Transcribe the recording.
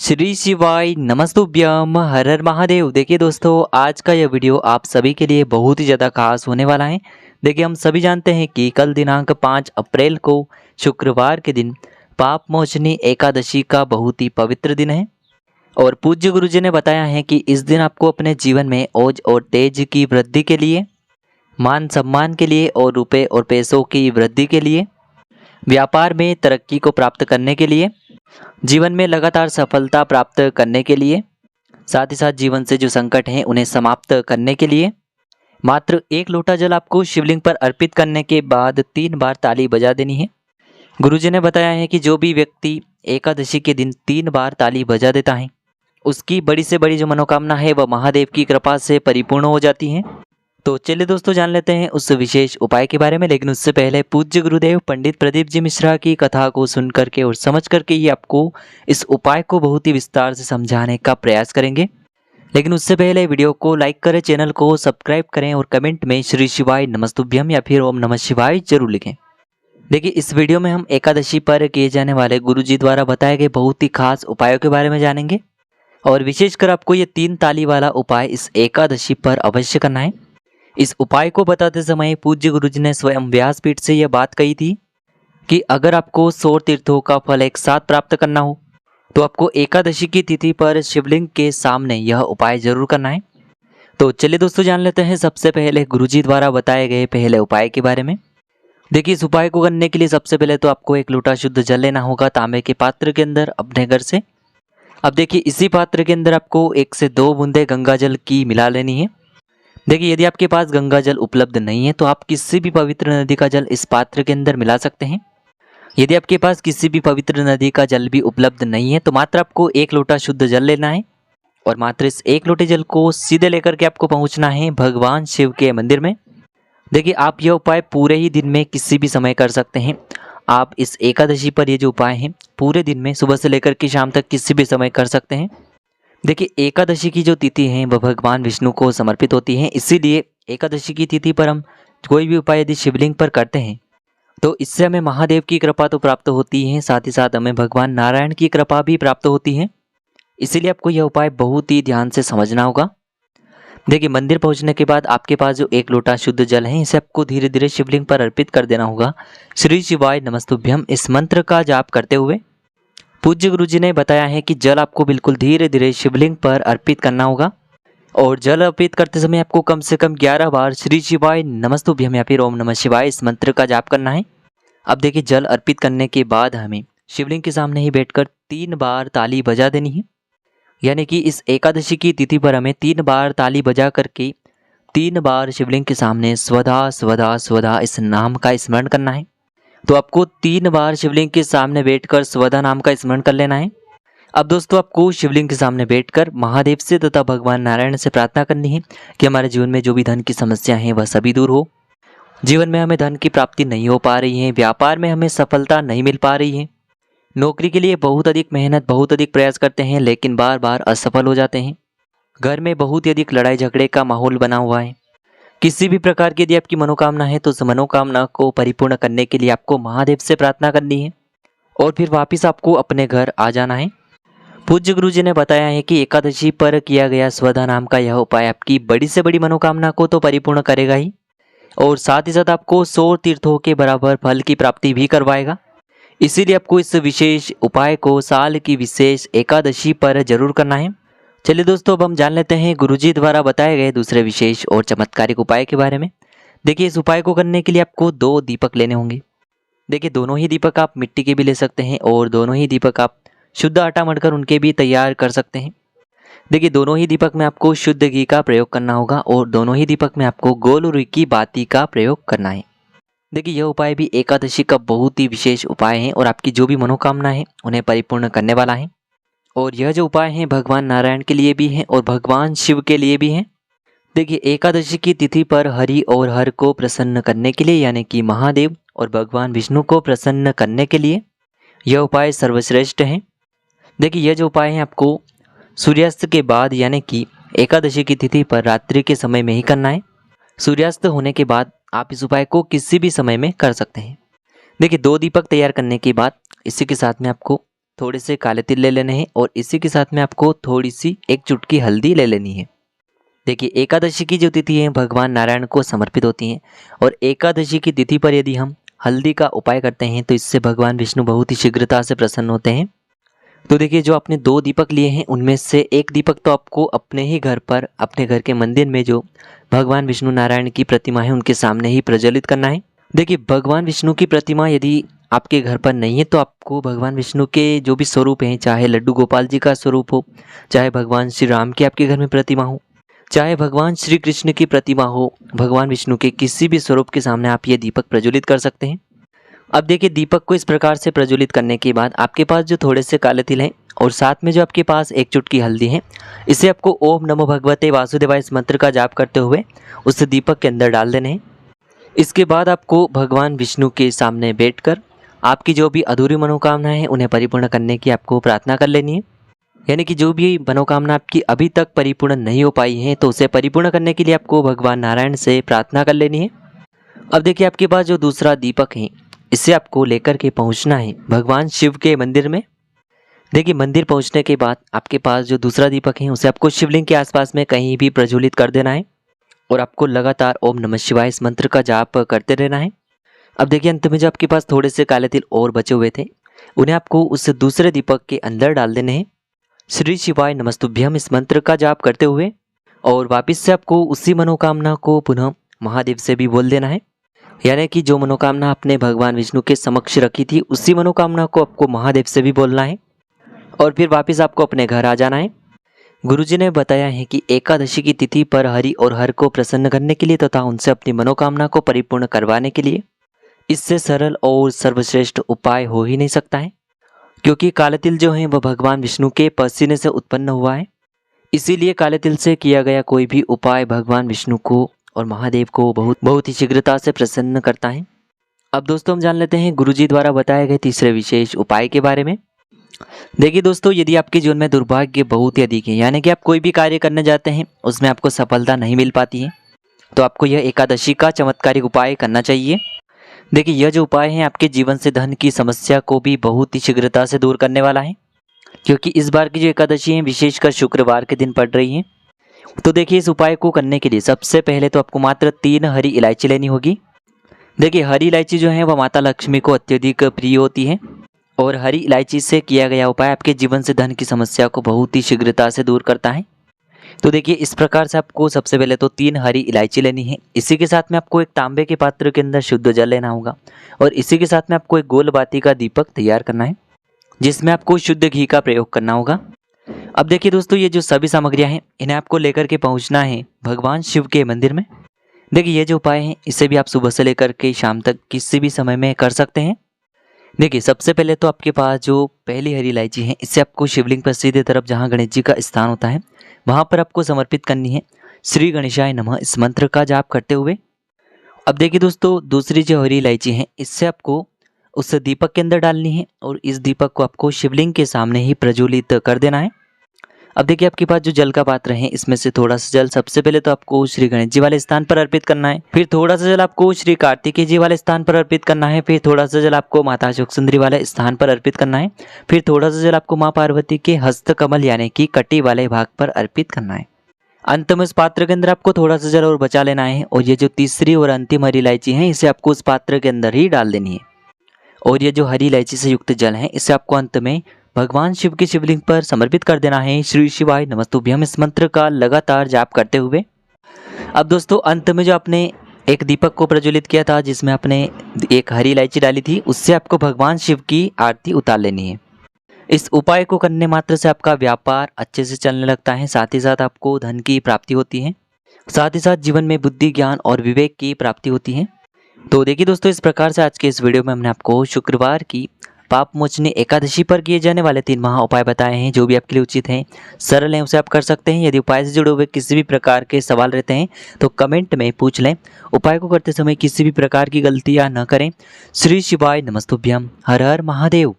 श्री शिवाय नमस्तुभ्यम हर हर महादेव। देखिए दोस्तों, आज का यह वीडियो आप सभी के लिए बहुत ही ज़्यादा खास होने वाला है। देखिए, हम सभी जानते हैं कि कल दिनांक 5 अप्रैल को शुक्रवार के दिन पाप मोचनी एकादशी का बहुत ही पवित्र दिन है। और पूज्य गुरुजी ने बताया है कि इस दिन आपको अपने जीवन में ओज और तेज की वृद्धि के लिए, मान सम्मान के लिए और रुपए और पैसों की वृद्धि के लिए, व्यापार में तरक्की को प्राप्त करने के लिए, जीवन में लगातार सफलता प्राप्त करने के लिए, साथ ही साथ जीवन से जो संकट हैं उन्हें समाप्त करने के लिए मात्र 1 लोटा जल आपको शिवलिंग पर अर्पित करने के बाद 3 बार ताली बजा देनी है। गुरुजी ने बताया है कि जो भी व्यक्ति एकादशी के दिन 3 बार ताली बजा देता है, उसकी बड़ी से बड़ी जो मनोकामना है वह महादेव की कृपा से परिपूर्ण हो जाती है। तो चलिए दोस्तों, जान लेते हैं उस विशेष उपाय के बारे में। लेकिन उससे पहले पूज्य गुरुदेव पंडित प्रदीप जी मिश्रा की कथा को सुन करके और समझ करके ही आपको इस उपाय को बहुत ही विस्तार से समझाने का प्रयास करेंगे। लेकिन उससे पहले वीडियो को लाइक करें, चैनल को सब्सक्राइब करें और कमेंट में श्री शिवाय नमस्तुभ्यम या फिर ओम नमः शिवाय जरूर लिखें। देखिए, इस वीडियो में हम एकादशी पर किए जाने वाले गुरुजी द्वारा बताए गए बहुत ही खास उपायों के बारे में जानेंगे। और विशेषकर आपको ये 3 ताली वाला उपाय इस एकादशी पर अवश्य करना है। इस उपाय को बताते समय पूज्य गुरुजी ने स्वयं व्यासपीठ से यह बात कही थी कि अगर आपको 100 तीर्थों का फल एक साथ प्राप्त करना हो तो आपको एकादशी की तिथि पर शिवलिंग के सामने यह उपाय जरूर करना है। तो चलिए दोस्तों, जान लेते हैं सबसे पहले गुरुजी द्वारा बताए गए पहले उपाय के बारे में। देखिए, इस उपाय को करने के लिए सबसे पहले तो आपको 1 लोटा शुद्ध जल लेना होगा तांबे के पात्र के अंदर अपने घर से। अब देखिए, इसी पात्र के अंदर आपको 1 से 2 बूंदे गंगा जल की मिला लेनी है। देखिए, यदि आपके पास गंगा जल उपलब्ध नहीं है तो आप किसी भी पवित्र नदी का जल इस पात्र के अंदर मिला सकते हैं। यदि आपके पास किसी भी पवित्र नदी का जल भी उपलब्ध नहीं है तो मात्र आपको 1 लोटा शुद्ध जल लेना है और मात्र इस 1 लोटे जल को सीधे लेकर के आपको पहुंचना है भगवान शिव के मंदिर में। देखिए, आप यह उपाय पूरे ही दिन में किसी भी समय कर सकते हैं। आप इस एकादशी पर ये जो उपाय हैं पूरे दिन में सुबह से लेकर के शाम तक किसी भी समय कर सकते हैं। देखिए, एकादशी की जो तिथि है वह भगवान विष्णु को समर्पित होती है, इसीलिए एकादशी की तिथि पर हम कोई भी उपाय यदि शिवलिंग पर करते हैं तो इससे हमें महादेव की कृपा तो प्राप्त होती है, साथ ही साथ हमें भगवान नारायण की कृपा भी प्राप्त होती है। इसीलिए आपको यह उपाय बहुत ही ध्यान से समझना होगा। देखिए, मंदिर पहुंचने के बाद आपके पास जो 1 लोटा शुद्ध जल है इसे आपको धीरे धीरे शिवलिंग पर अर्पित कर देना होगा। श्री शिवाय नमस्तुभ्यम इस मंत्र का जाप करते हुए पूज्य गुरुजी ने बताया है कि जल आपको बिल्कुल धीरे धीरे शिवलिंग पर अर्पित करना होगा और जल अर्पित करते समय आपको कम से कम 11 बार श्री शिवाय नमस्तुभ्यम या फिर ओम नमः शिवाय इस मंत्र का जाप करना है। अब देखिए, जल अर्पित करने के बाद हमें शिवलिंग के सामने ही बैठकर 3 बार ताली बजा देनी है। यानी कि इस एकादशी की तिथि पर हमें 3 बार ताली बजा करके 3 बार शिवलिंग के सामने स्वधा स्वधा स्वधा इस नाम का स्मरण करना है। तो आपको 3 बार शिवलिंग के सामने बैठकर स्वधा नाम का स्मरण कर लेना है। अब दोस्तों, आपको शिवलिंग के सामने बैठकर महादेव से तथा भगवान नारायण से प्रार्थना करनी है कि हमारे जीवन में जो भी धन की समस्या है वह सभी दूर हो। जीवन में हमें धन की प्राप्ति नहीं हो पा रही है, व्यापार में हमें सफलता नहीं मिल पा रही है, नौकरी के लिए बहुत अधिक मेहनत बहुत अधिक प्रयास करते हैं लेकिन बार बार असफल हो जाते हैं, घर में बहुत ही अधिक लड़ाई झगड़े का माहौल बना हुआ है। किसी भी प्रकार की यदि आपकी मनोकामना है तो उस मनोकामना को परिपूर्ण करने के लिए आपको महादेव से प्रार्थना करनी है और फिर वापस आपको अपने घर आ जाना है। पूज्य गुरुजी ने बताया है कि एकादशी पर किया गया स्वधा नाम का यह उपाय आपकी बड़ी से बड़ी मनोकामना को तो परिपूर्ण करेगा ही और साथ ही साथ आपको 100 तीर्थों के बराबर फल की प्राप्ति भी करवाएगा। इसीलिए आपको इस विशेष उपाय को साल की विशेष एकादशी पर जरूर करना है। चलिए दोस्तों, अब हम जान लेते हैं गुरुजी द्वारा बताए गए दूसरे विशेष और चमत्कारिक उपाय के बारे में। देखिए, इस उपाय को करने के लिए आपको 2 दीपक लेने होंगे। देखिए, दोनों ही दीपक आप मिट्टी के भी ले सकते हैं और दोनों ही दीपक आप शुद्ध आटा मढ़कर उनके भी तैयार कर सकते हैं। देखिए, दोनों ही दीपक में आपको शुद्ध घी का प्रयोग करना होगा और दोनों ही दीपक में आपको गोल रुई की बाती का प्रयोग करना है। देखिए, यह उपाय भी एकादशी का बहुत ही विशेष उपाय है और आपकी जो भी मनोकामना है उन्हें परिपूर्ण करने वाला है। और यह जो उपाय है भगवान नारायण के लिए भी है और भगवान शिव के लिए भी है। देखिए, एकादशी की तिथि पर हरि और हर को प्रसन्न करने के लिए यानी कि महादेव और भगवान विष्णु को प्रसन्न करने के लिए यह उपाय सर्वश्रेष्ठ है। देखिए, यह जो उपाय है आपको सूर्यास्त के बाद यानी कि एकादशी की तिथि पर रात्रि के समय में ही करना है। सूर्यास्त होने के बाद आप इस उपाय को किसी भी समय में कर सकते हैं। देखिए, 2 दीपक तैयार करने के बाद इसी के साथ में आपको थोड़े से काले तिल ले लेने हैं और इसी के साथ में आपको थोड़ी सी एक चुटकी हल्दी ले लेनी है। देखिए एकादशी की जो तिथि है भगवान नारायण को समर्पित होती हैं और एकादशी की तिथि पर यदि हम हल्दी का उपाय करते हैं तो इससे भगवान विष्णु बहुत ही शीघ्रता से प्रसन्न होते हैं। तो देखिए जो आपने 2 दीपक लिए हैं उनमें से एक दीपक तो आपको अपने ही घर पर, अपने घर के मंदिर में जो भगवान विष्णु नारायण की प्रतिमा है उनके सामने ही प्रज्वलित करना है। देखिए भगवान विष्णु की प्रतिमा यदि आपके घर पर नहीं है तो आपको भगवान विष्णु के जो भी स्वरूप हैं, चाहे लड्डू गोपाल जी का स्वरूप हो, चाहे भगवान श्री राम की आपके घर में प्रतिमा हो, चाहे भगवान श्री कृष्ण की प्रतिमा हो, भगवान विष्णु के किसी भी स्वरूप के सामने आप ये दीपक प्रज्वलित कर सकते हैं। अब देखिए दीपक को इस प्रकार से प्रज्वलित करने के बाद आपके पास जो थोड़े से काले तिल हैं और साथ में जो आपके पास एक चुटकी हल्दी है, इसे आपको ओम नमो भगवते वासुदेवाय इस मंत्र का जाप करते हुए उस दीपक के अंदर डाल देने हैं। इसके बाद आपको भगवान विष्णु के सामने बैठकर आपकी जो भी अधूरी मनोकामनाएं हैं उन्हें परिपूर्ण करने की आपको प्रार्थना कर लेनी है। यानी कि जो भी मनोकामना आपकी अभी तक परिपूर्ण नहीं हो पाई है तो उसे परिपूर्ण करने के लिए आपको भगवान नारायण से प्रार्थना कर लेनी है। अब देखिए आपके पास जो दूसरा दीपक है इसे आपको लेकर के पहुंचना है भगवान शिव के मंदिर में। देखिए मंदिर पहुंचने के बाद आपके पास जो दूसरा दीपक है उसे आपको शिवलिंग के आसपास में कहीं भी प्रज्वलित कर देना है और आपको लगातार ओम नमः शिवाय इस मंत्र का जाप करते रहना है। अब देखिए अंत में जो आपके पास थोड़े से काले तिल और बचे हुए थे उन्हें आपको उस दूसरे दीपक के अंदर डाल देने हैं। श्री शिवाय नमस्तुभ्यम इस मंत्र का जाप करते हुए और वापस से आपको उसी मनोकामना को पुनः महादेव से भी बोल देना है। यानी कि जो मनोकामना आपने भगवान विष्णु के समक्ष रखी थी उसी मनोकामना को आपको महादेव से भी बोलना है और फिर वापस आपको अपने घर आ जाना है। गुरुजी ने बताया है कि एकादशी की तिथि पर हरि और हर को प्रसन्न करने के लिए तथा उनसे अपनी मनोकामना को परिपूर्ण करवाने के लिए इससे सरल और सर्वश्रेष्ठ उपाय हो ही नहीं सकता है, क्योंकि काले तिल जो है वह भगवान विष्णु के पसीने से उत्पन्न हुआ है। इसीलिए काले तिल से किया गया कोई भी उपाय भगवान विष्णु को और महादेव को बहुत ही शीघ्रता से प्रसन्न करता है। अब दोस्तों हम जान लेते हैं गुरुजी द्वारा बताए गए तीसरे विशेष उपाय के बारे में। देखिए दोस्तों यदि आपके जीवन में दुर्भाग्य बहुत ही अधिक है, यानी कि आप कोई भी कार्य करने जाते हैं उसमें आपको सफलता नहीं मिल पाती है, तो आपको यह एकादशी का चमत्कारिक उपाय करना चाहिए। देखिए यह जो उपाय है आपके जीवन से धन की समस्या को भी बहुत ही शीघ्रता से दूर करने वाला है, क्योंकि इस बार की जो एकादशी है विशेषकर शुक्रवार के दिन पड़ रही है। तो देखिए इस उपाय को करने के लिए सबसे पहले तो आपको मात्र 3 हरी इलायची लेनी होगी। देखिए हरी इलायची जो है वह माता लक्ष्मी को अत्यधिक प्रिय होती है और हरी इलायची से किया गया उपाय आपके जीवन से धन की समस्या को बहुत ही शीघ्रता से दूर करता है। तो देखिए इस प्रकार से आपको सबसे पहले तो 3 हरी इलायची लेनी है। इसी के साथ में आपको एक तांबे के पात्र के अंदर शुद्ध जल लेना होगा और इसी के साथ में आपको एक गोल बाती का दीपक तैयार करना है जिसमें आपको शुद्ध घी का प्रयोग करना होगा। अब देखिए दोस्तों ये जो सभी सामग्रियां हैं इन्हें आपको लेकर के पहुंचना है भगवान शिव के मंदिर में। देखिए ये जो उपाय है इसे भी आप सुबह से लेकर के शाम तक किसी भी समय में कर सकते हैं। देखिए सबसे पहले तो आपके पास जो पहली हरी इलायची है इसे आपको शिवलिंग पर सीधे तरफ जहां गणेश जी का स्थान होता है वहां पर आपको समर्पित करनी है श्री गणेशाय नमः इस मंत्र का जाप करते हुए। अब देखिए दोस्तों दूसरी जो हरी इलायची है इससे आपको उस दीपक के अंदर डालनी है और इस दीपक को आपको शिवलिंग के सामने ही प्रज्वलित कर देना है। अब देखिए आपके पास जो जल का पात्र है इसमें से थोड़ा सा जल सबसे पहले तो आपको श्री गणेश जी वाले स्थान पर अर्पित करना है, फिर थोड़ा सा जल आपको श्री कार्तिकेय जी वाले स्थान पर अर्पित करना है, फिर थोड़ा सा जल आपको माता अशोक सुंदरी वाले स्थान पर अर्पित करना है, फिर थोड़ा सा जल आपको माँ पार्वती के हस्त कमल यानी कि कटी वाले भाग पर अर्पित करना है। अंत में उस पात्र के अंदर आपको थोड़ा सा जल और बचा लेना है और ये जो तीसरी और अंतिम हरी इलायची है इसे आपको उस पात्र के अंदर ही डाल देनी है और ये जो हरी इलायची से युक्त जल है इसे आपको अंत में भगवान शिव की शिवलिंग पर समर्पित कर देना है श्री शिवाय नमस्तुभ्यम इस मंत्र का लगातार जाप करते हुए। अब दोस्तों अंत में जो आपने एक दीपक को प्रज्वलित किया था जिसमें आपने एक हरी इलायची डाली थी उससे आपको भगवान शिव की आरती उतार लेनी है। इस उपाय को करने मात्र से आपका व्यापार अच्छे से चलने लगता है, साथ ही साथ आपको धन की प्राप्ति होती है, साथ ही साथ जीवन में बुद्धि ज्ञान और विवेक की प्राप्ति होती है। तो देखिए दोस्तों इस प्रकार से आज के इस वीडियो में हमने आपको शुक्रवार की पाप मोचनी एकादशी पर किए जाने वाले 3 महा उपाय बताए हैं जो भी आपके लिए उचित हैं, सरल हैं, उसे आप कर सकते हैं। यदि उपाय से जुड़े हुए किसी भी प्रकार के सवाल रहते हैं तो कमेंट में पूछ लें। उपाय को करते समय किसी भी प्रकार की गलतियां न करें। श्री शिवाय नमस्तुभ्यम। हर हर महादेव।